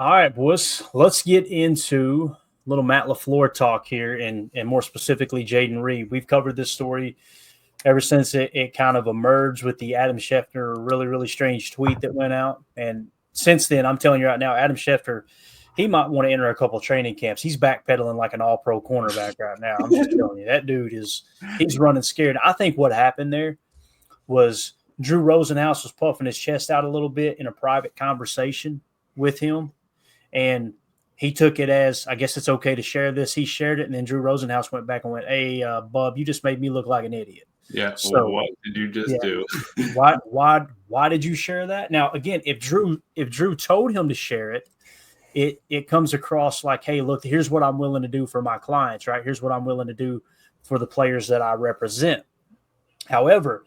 All right, boys. Let's get into a little Matt LaFleur talk here, and more specifically, Jayden Reed. We've covered this story ever since it kind of emerged with the Adam Schefter really, really strange tweet that went out. And since then, I'm telling you right now, Adam Schefter, he might want to enter a couple of training camps. He's backpedaling like an all-pro cornerback right now. I'm just telling you, that dude he's running scared. I think what happened there was Drew Rosenhaus was puffing his chest out a little bit in a private conversation with him. And he took it as, I guess it's okay to share this. He shared it, and then Drew Rosenhaus went back and went, "Hey, Bub, you just made me look like an idiot." Yeah. So well, what did you just do? why did you share that? Now, again, if Drew told him to share it, it comes across like, "Hey, look, here's what I'm willing to do for my clients, right? Here's what I'm willing to do for the players that I represent." However,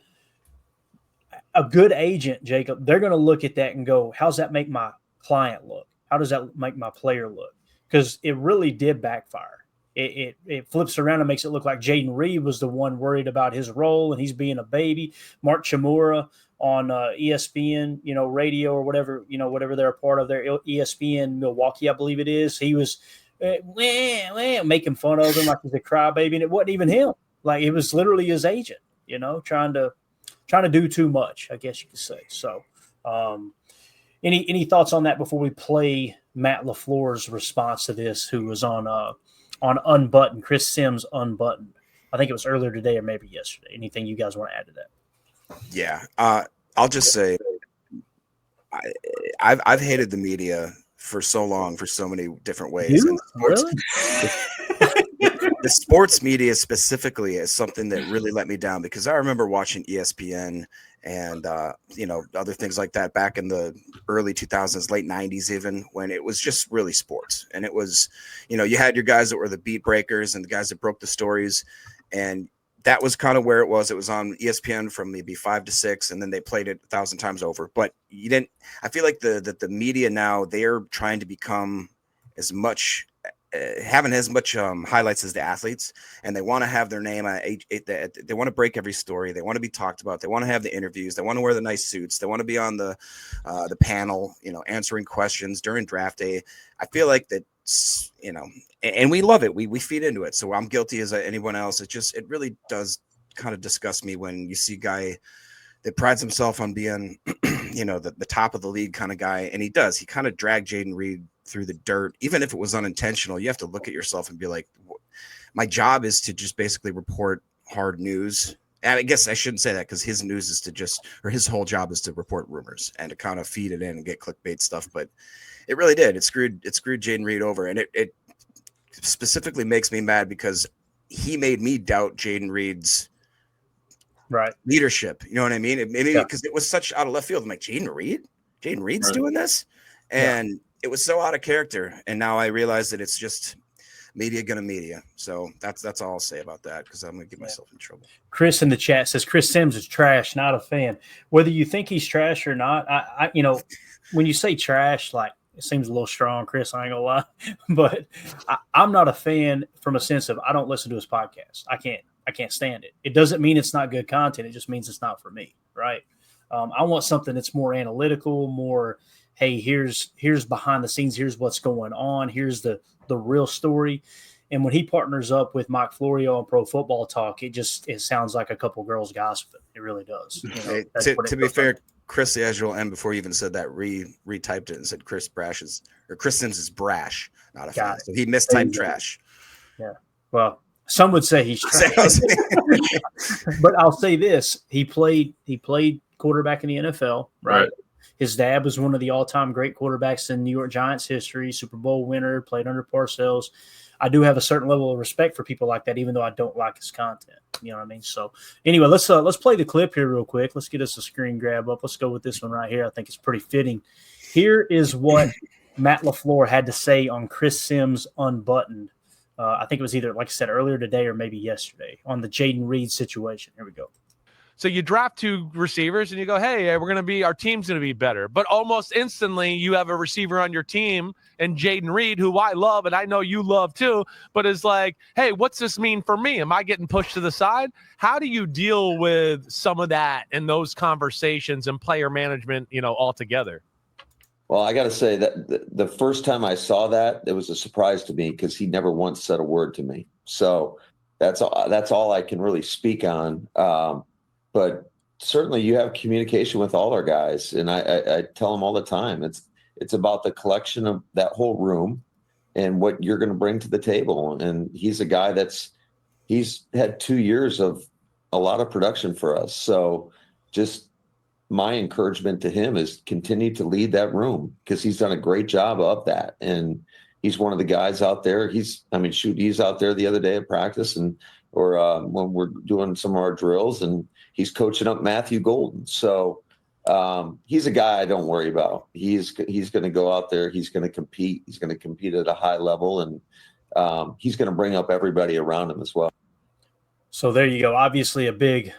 a good agent, Jacob, they're going to look at that and go, "How's that make my client look? How does that make my player look?" Because it really did backfire. It flips around and makes it look like Jayden Reed was the one worried about his role and he's being a baby. Mark Chmura on ESPN, radio or whatever, whatever they're a part of their ESPN Milwaukee, I believe it is. He was making fun of him like he's a crybaby, and it wasn't even him. Like, it was literally his agent, trying to do too much, I guess you could say. So, any thoughts on that before we play Matt LaFleur's response to this, who was on Unbuttoned, Chris Sims Unbuttoned? I think it was earlier today or maybe yesterday. Anything you guys want to add to that? Yeah, I'll just say I've hated the media for so long, for so many different ways. And really? The sports media specifically is something that really let me down, because I remember watching ESPN and other things like that back in the early 2000s, late 90s, even, when it was just really sports. And it was, you had your guys that were the beat breakers and the guys that broke the stories, and that was kind of where it was. It was on ESPN from maybe 5 to 6, and then they played it 1,000 times over. But you didn't. I feel like the media now, they're trying to become as much having as much highlights as the athletes, and they want to have their name. They want to break every story. They want to be talked about. They want to have the interviews. They want to wear the nice suits. They want to be on the panel, answering questions during draft day. I feel like that, and we love it. We feed into it. So I'm guilty as anyone else. It really does kind of disgust me when you see a guy that prides himself on being, the top of the league kind of guy, and he kind of dragged Jayden Reed through the dirt. Even if it was unintentional, you have to look at yourself and be like, my job is to just basically report hard news. And I guess I shouldn't say that, because his news is his whole job is to report rumors and to kind of feed it in and get clickbait stuff. But it really did. It screwed Jayden Reed over. And it specifically makes me mad because he made me doubt Jayden Reed's leadership. You know what I mean? Because it was such out of left field. I'm like, Jayden Reed's doing this? And it was so out of character, and now I realize that it's just media gonna media. So that's all I'll say about that, because I'm gonna get myself in trouble. Chris in the chat says Chris Sims is trash, not a fan. Whether you think he's trash or not, I when you say trash, like, it seems a little strong, Chris. I ain't gonna lie, but I'm not a fan from a sense of I don't listen to his podcast. I can't stand it. It doesn't mean it's not good content. It just means it's not for me, right? I want something that's more analytical, more, hey, here's behind the scenes, here's what's going on, here's the real story. And when he partners up with Mike Florio on Pro Football Talk, it sounds like a couple girls gossiping. It really does. Hey, to be fair, Chris, the Azure M, before you even said that, retyped it and said Chris Sims is brash, not a fan. So he mistyped trash. Yeah. Well, some would say he's trash. But I'll say this: he played quarterback in the NFL, right? His dad was one of the all-time great quarterbacks in New York Giants history, Super Bowl winner, played under Parcells. I do have a certain level of respect for people like that, even though I don't like his content. You know what I mean? So anyway, let's play the clip here real quick. Let's get us a screen grab up. Let's go with this one right here. I think it's pretty fitting. Here is what Matt LaFleur had to say on Chris Sims Unbuttoned. I think it was either, like I said, earlier today or maybe yesterday, on the Jayden Reed situation. Here we go. So you draft 2 receivers and you go, hey, our team's going to be better. But almost instantly you have a receiver on your team and Jayden Reed, who I love and I know you love too, but is like, hey, what's this mean for me? Am I getting pushed to the side? How do you deal with some of that and those conversations and player management, altogether? Well, I got to say that the first time I saw that, it was a surprise to me because he never once said a word to me. So that's all I can really speak on. But certainly, you have communication with all our guys, and I tell them all the time. It's about the collection of that whole room and what you're going to bring to the table. And he's a guy he's had 2 years of a lot of production for us. So just my encouragement to him is continue to lead that room because he's done a great job of that. And he's one of the guys out there. He's out there the other day at practice or when we're doing some of our drills, and he's coaching up Matthew Golden. So he's a guy I don't worry about. He's going to go out there. He's going to compete. He's going to compete at a high level, and he's going to bring up everybody around him as well. So there you go. Obviously, a big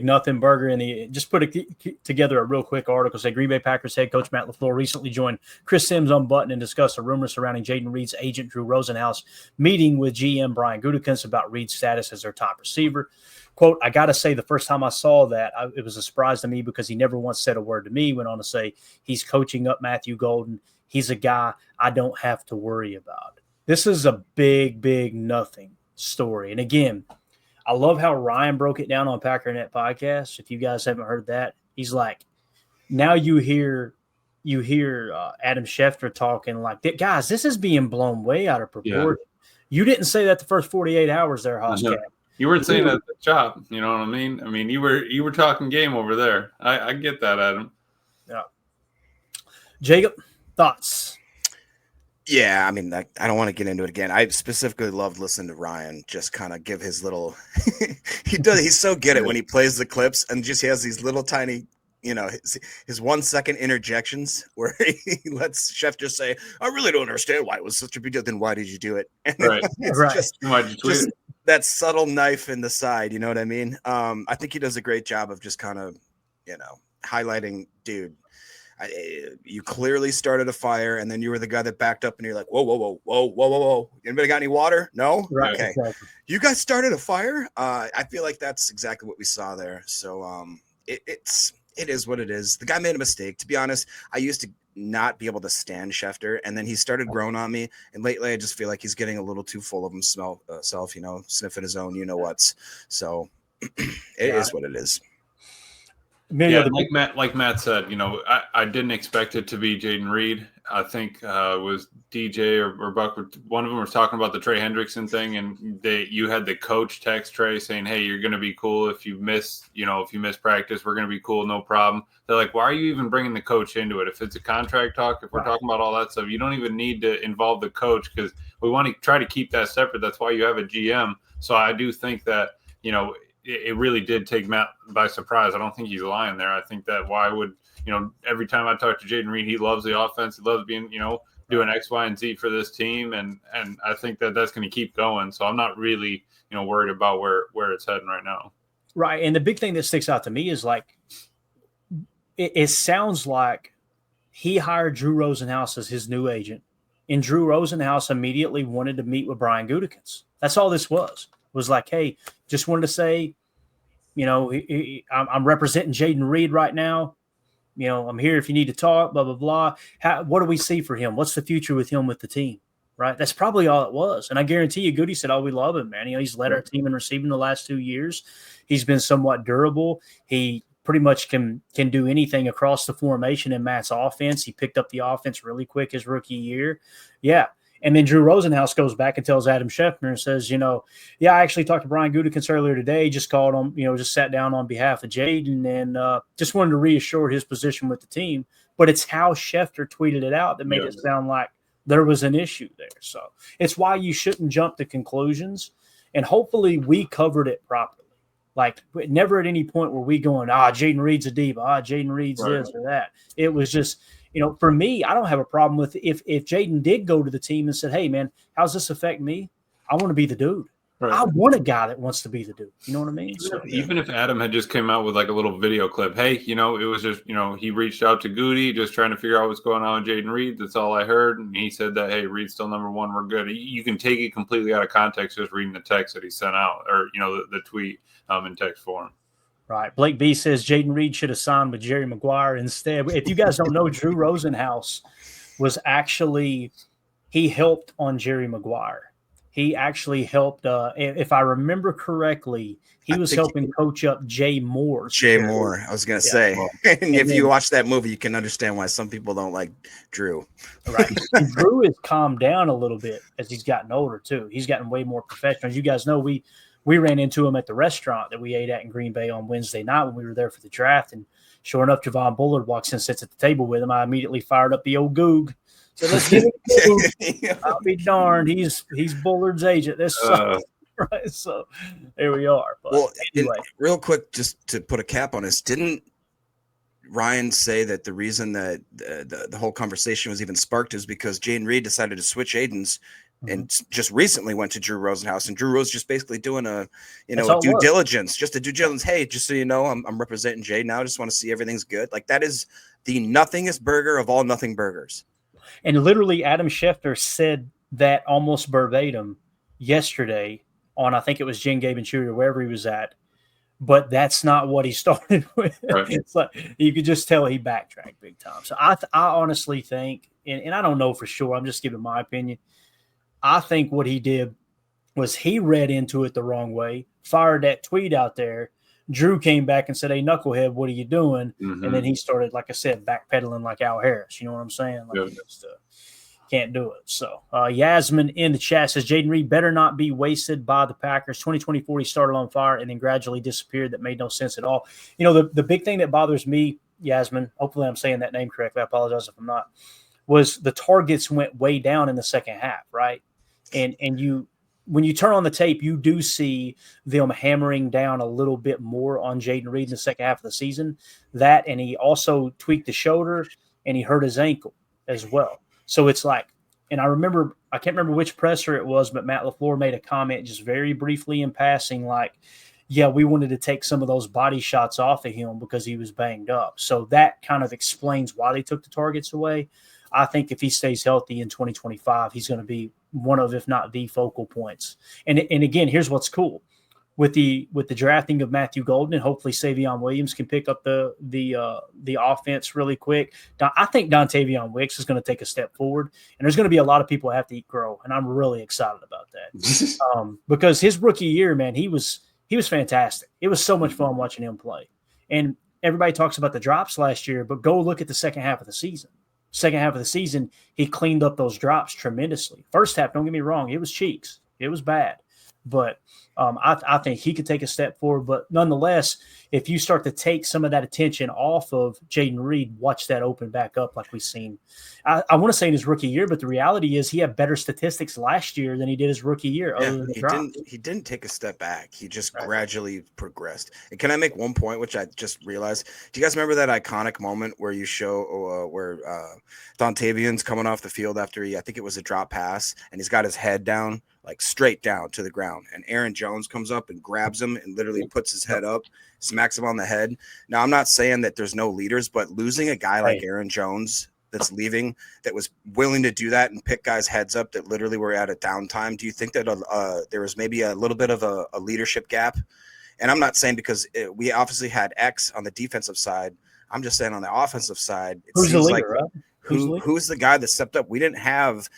nothing burger. And just put together a real quick article. Say Green Bay Packers head coach Matt LaFleur recently joined Chris Sims on Button and discussed a rumor surrounding Jayden Reed's agent Drew Rosenhaus meeting with GM Brian Gutekunst about Reed's status as their top receiver. Quote, I got to say, the first time I saw that, it was a surprise to me because he never once said a word to me. Went on to say he's coaching up Matthew Golden. He's a guy I don't have to worry about. This is a big nothing story. And again, I love how Ryan broke it down on Packernet podcast. If you guys haven't heard that, he's like, now you hear Adam Schefter talking like, guys, this is being blown way out of proportion. Yeah. You didn't say that the first 48 hours there, Hoscat. You weren't saying that at the shop. You know what I mean? I mean, you were talking game over there. I get that, Adam. Yeah. Jacob, thoughts? Yeah, I mean, I don't want to get into it again. I specifically loved listening to Ryan just kind of give his little he's so good at when he plays the clips and just he has these little tiny, his 1 second interjections where he lets Chef just say, I really don't understand why it was such a big deal. Then why did you do it? And right. It's right. just that subtle knife in the side. You know what I mean? I think he does a great job of just kind of, highlighting, dude, you clearly started a fire, and then you were the guy that backed up, and you're like, whoa. Anybody got any water? No? Right, okay. Exactly. You guys started a fire? I feel like that's exactly what we saw there. So it is what it is. The guy made a mistake. To be honest, I used to not be able to stand Schefter, and then he started growing on me, and lately I just feel like he's getting a little too full of himself, sniffing his own you-know-whats. So it is what it is. Yeah, like Matt said, I didn't expect it to be Jayden Reed. I think it was DJ or Buck. One of them was talking about the Trey Hendrickson thing, and you had the coach text Trey saying, "Hey, you're going to be cool if you miss practice. We're going to be cool, no problem." They're like, "Why are you even bringing the coach into it? If it's a contract talk, if we're talking about all that stuff, you don't even need to involve the coach because we want to try to keep that separate. That's why you have a GM." So I do think that it really did take Matt by surprise. I don't think he's lying there. I think that why would, every time I talk to Jayden Reed, he loves the offense. He loves being, doing X, Y, and Z for this team. And I think that that's going to keep going. So I'm not really, worried about where it's heading right now. Right. And the big thing that sticks out to me is like, it sounds like he hired Drew Rosenhaus as his new agent, and Drew Rosenhaus immediately wanted to meet with Brian Gutekunst. That's all this was like, hey, just wanted to say, I'm representing Jayden Reed right now. I'm here if you need to talk, blah, blah, blah. What do we see for him? What's the future with him with the team? Right. That's probably all it was. And I guarantee you, Goody said, we love him, man. He's led our team in receiving the last 2 years. He's been somewhat durable. He pretty much can do anything across the formation in Matt's offense. He picked up the offense really quick his rookie year. Yeah. And then Drew Rosenhaus goes back and tells Adam Schefter and says, I actually talked to Brian Gutekunst earlier today, just called him, just sat down on behalf of Jayden and just wanted to reassure his position with the team. But it's how Schefter tweeted it out that made it sound like there was an issue there. So it's why you shouldn't jump to conclusions. And hopefully we covered it properly. Like never at any point were we going, Jayden Reed's a diva, Jayden Reed's this or that. It was just – for me, I don't have a problem with if Jayden did go to the team and said, hey, man, how's this affect me? I want to be the dude. Right. I want a guy that wants to be the dude. You know what I mean? Even if Adam had just came out with like a little video clip, hey, it was just, he reached out to Goody just trying to figure out what's going on with Jayden Reed. That's all I heard. And he said that, hey, Reed's still number one. We're good. You can take it completely out of context just reading the text that he sent out or, the tweet in text form. Right. Blake B says Jayden Reed should have signed with Jerry Maguire instead. If you guys don't know, Drew Rosenhaus was actually he helped on Jerry Maguire. He actually helped. If I remember correctly, he was helping coach up Jay Moore. Jay Moore, I was gonna say. And if you watch that movie, you can understand why some people don't like Drew. Right. And Drew has calmed down a little bit as he's gotten older too. He's gotten way more professional. As you guys know, we ran into him at the restaurant that we ate at in Green Bay on Wednesday night when we were there for the draft. And sure enough, Javon Bullard walks in, sits at the table with him. I immediately fired up the old Goog. So let's get it. I'll be darned. He's Bullard's agent. This sucks. Right. So there we are. But well, anyway, real quick, just to put a cap on this, didn't Ryan say that the reason that the whole conversation was even sparked is because Jayden Reed decided to switch agents and just recently went to Drew Rosenhaus, and Drew Rose just basically doing a due diligence. Hey, just so you know, I'm representing Jay now. I just want to see everything's good. Like, that is the nothingest burger of all nothing burgers. And literally, Adam Schefter said that almost verbatim yesterday on, I think it was Jen, Gabe, and Chewy or wherever he was at. But that's not what he started with. Right. It's like you could just tell he backtracked big time. So I honestly think, and I don't know for sure, I'm just giving my opinion. I think what he did was he read into it the wrong way, fired that tweet out there. Drew came back and said, "Hey, knucklehead, what are you doing?" Mm-hmm. And then he started, like I said, backpedaling like Al Harris. You know what I'm saying? Like, just can't do it. So Yasmin in the chat says, Jayden Reed better not be wasted by the Packers. 2024, he started on fire and then gradually disappeared. That made no sense at all. You know, the big thing that bothers me, Yasmin, hopefully I'm saying that name correctly. I apologize if I'm not, was the targets went way down in the second half, right? And when you turn on the tape, you do see them hammering down a little bit more on Jayden Reed in the second half of the season. That, and he also tweaked the shoulder and he hurt his ankle as well. So it's like, and I can't remember which presser it was, but Matt LaFleur made a comment just very briefly in passing, like, yeah, we wanted to take some of those body shots off of him because he was banged up. So that kind of explains why they took the targets away. I think if he stays healthy in 2025, he's going to be one of, if not the focal points. And again, here's what's cool. With the drafting of Matthew Golden, and hopefully Savion Williams can pick up the offense really quick. I think Dontavion Wicks is going to take a step forward, and there's going to be a lot of people that have to eat crow, and I'm really excited about that because his rookie year, man, he was fantastic. It was so much fun watching him play, and everybody talks about the drops last year, but go look at the second half of the season. Second half of the season, he cleaned up those drops tremendously. First half, don't get me wrong, it was cheeks, it was bad, but I think he could take a step forward. But nonetheless, if you start to take some of that attention off of Jayden Reed, watch that open back up like we've seen. I want to say in his rookie year, but the reality is he had better statistics last year than he did his rookie year. Yeah, he didn't take a step back. He just gradually progressed. And can I make one point, which I just realized? Do you guys remember that iconic moment where you show where Dontavion's coming off the field after I think it was a drop pass, and he's got his head down, like straight down to the ground, and Aaron Jones comes up and grabs him and literally puts his head up, smacks him on the head. Now, I'm not saying that there's no leaders, but losing a guy like Aaron Jones that's leaving, that was willing to do that and pick guys' heads up that literally were at a downtime, do you think that there was maybe a little bit of a leadership gap? And I'm not saying because we obviously had X on the defensive side. I'm just saying on the offensive side, it who's seems the leader, like right? Who's the guy that stepped up? We didn't have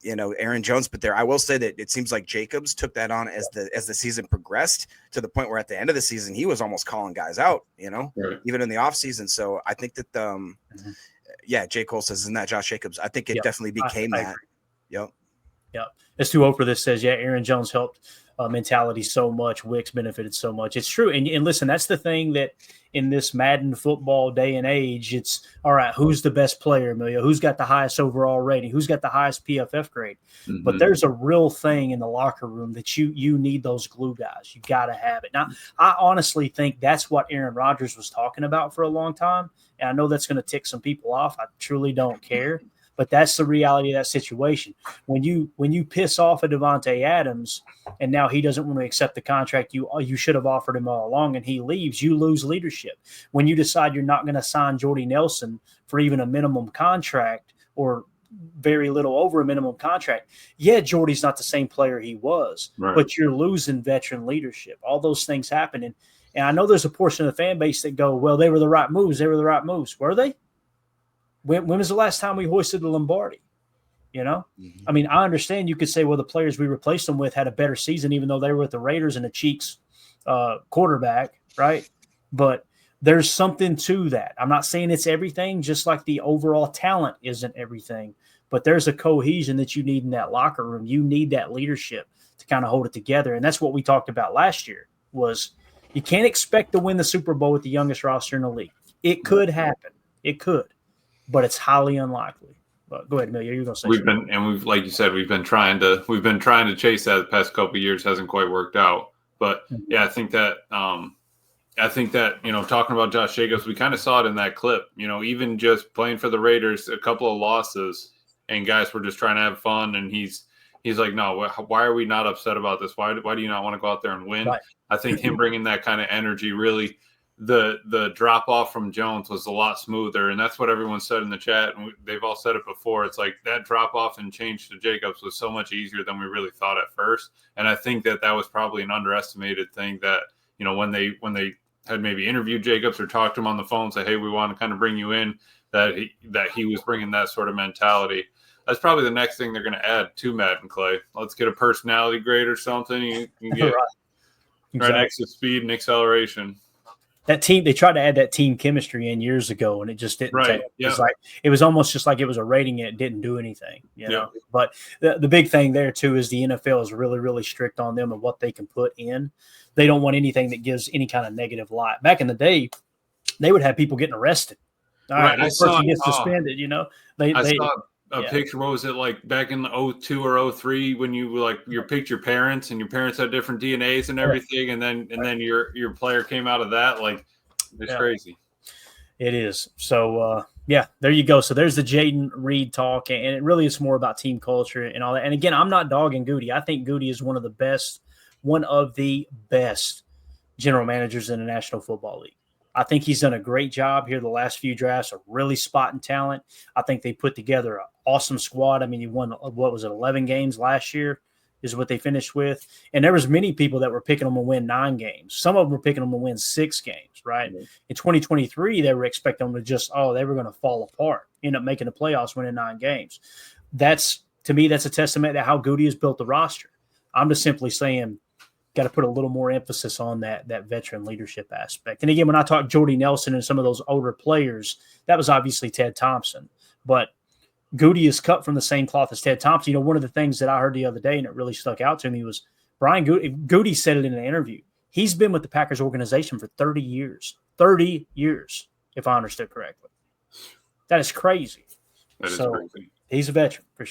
Aaron Jones, but I will say that it seems like Jacobs took that on as the season progressed, to the point where at the end of the season he was almost calling guys out, even in the offseason. So I think that J. Cole says, isn't that Josh Jacobs? I think it definitely became that. Yep. It's too old for this says, Aaron Jones helped mentality so much. Wicks benefited so much. It's true. And listen, that's the thing that in this Madden football day and age, it's all right, who's the best player, Emilio? Who's got the highest overall rating? Who's got the highest PFF grade? Mm-hmm. But there's a real thing in the locker room that you need those glue guys. You got to have it. Now, I honestly think that's what Aaron Rodgers was talking about for a long time. And I know that's going to tick some people off. I truly don't care. But that's the reality of that situation. When you piss off a Devontae Adams and now he doesn't want to accept the contract you should have offered him all along, and he leaves, you lose leadership. When you decide you're not going to sign Jordy Nelson for even a minimum contract or very little over a minimum contract, Jordy's not the same player he was, right, but you're losing veteran leadership. All those things happen. And I know there's a portion of the fan base that go, well, they were the right moves. They were the right moves. Were they? When was the last time we hoisted the Lombardi? You know, I mean, I understand you could say, well, the players we replaced them with had a better season, even though they were with the Raiders and the Cheeks quarterback, right? But there's something to that. I'm not saying it's everything, just like the overall talent isn't everything, but there's a cohesion that you need in that locker room. You need that leadership to kind of hold it together. And that's what we talked about last year was you can't expect to win the Super Bowl with the youngest roster in the league. It could happen. It could, but it's highly unlikely. But go ahead, Amelia. You're going to say we've like you said, we've been trying to chase that the past couple of years. Hasn't quite worked out. But yeah, I think that talking about Josh Jacobs, we kind of saw it in that clip. Even just playing for the Raiders, a couple of losses, and guys were just trying to have fun. And he's like, no, why are we not upset about this? Why do you not want to go out there and win? Right. I think him bringing that kind of energy really. The drop off from Jones was a lot smoother, and that's what everyone said in the chat, and they've all said it before. It's like that drop off and change to Jacobs was so much easier than we really thought at first, and I think that was probably an underestimated thing that when they had maybe interviewed Jacobs or talked to him on the phone, say, hey, we want to kind of bring you in, that he was bringing that sort of mentality. That's probably the next thing they're going to add to Matt and Clay. Let's get a personality grade or something. You can get right next to speed and acceleration. That team, they tried to add that team chemistry in years ago, and it just didn't. Right. It was almost just like it was a rating, and it didn't do anything. But the big thing there too is the NFL is really, really strict on them and what they can put in. They don't want anything that gives any kind of negative light. Back in the day, they would have people getting arrested. All right, this person gets suspended. I saw a picture. What was it like back in 02 or 03 when you picked your parents and your parents had different DNAs and everything, and then your player came out of that? Like, it's crazy. It is. So there you go. So there's the Jayden Reed talk, and it really is more about team culture and all that. And again, I'm not dogging Goody. I think Goody is one of the best general managers in the National Football League. I think he's done a great job here the last few drafts of really spotting talent. I think they put together an awesome squad. I mean, he won, 11 games last year is what they finished with. And there was many people that were picking them to win 9 games. Some of them were picking them to win 6 games, right? Mm-hmm. In 2023, they were expecting them to they were going to fall apart, end up making the playoffs, winning 9 games. To me, that's a testament to how Goody has built the roster. I'm just simply saying, got to put a little more emphasis on that veteran leadership aspect. And again, when I talk Jordy Nelson and some of those older players, that was obviously Ted Thompson. But Goody is cut from the same cloth as Ted Thompson. One of the things that I heard the other day and it really stuck out to me was Brian Goody said it in an interview. He's been with the Packers organization for 30 years. 30 years, if I understood correctly. That is crazy. That is crazy. He's a veteran for sure.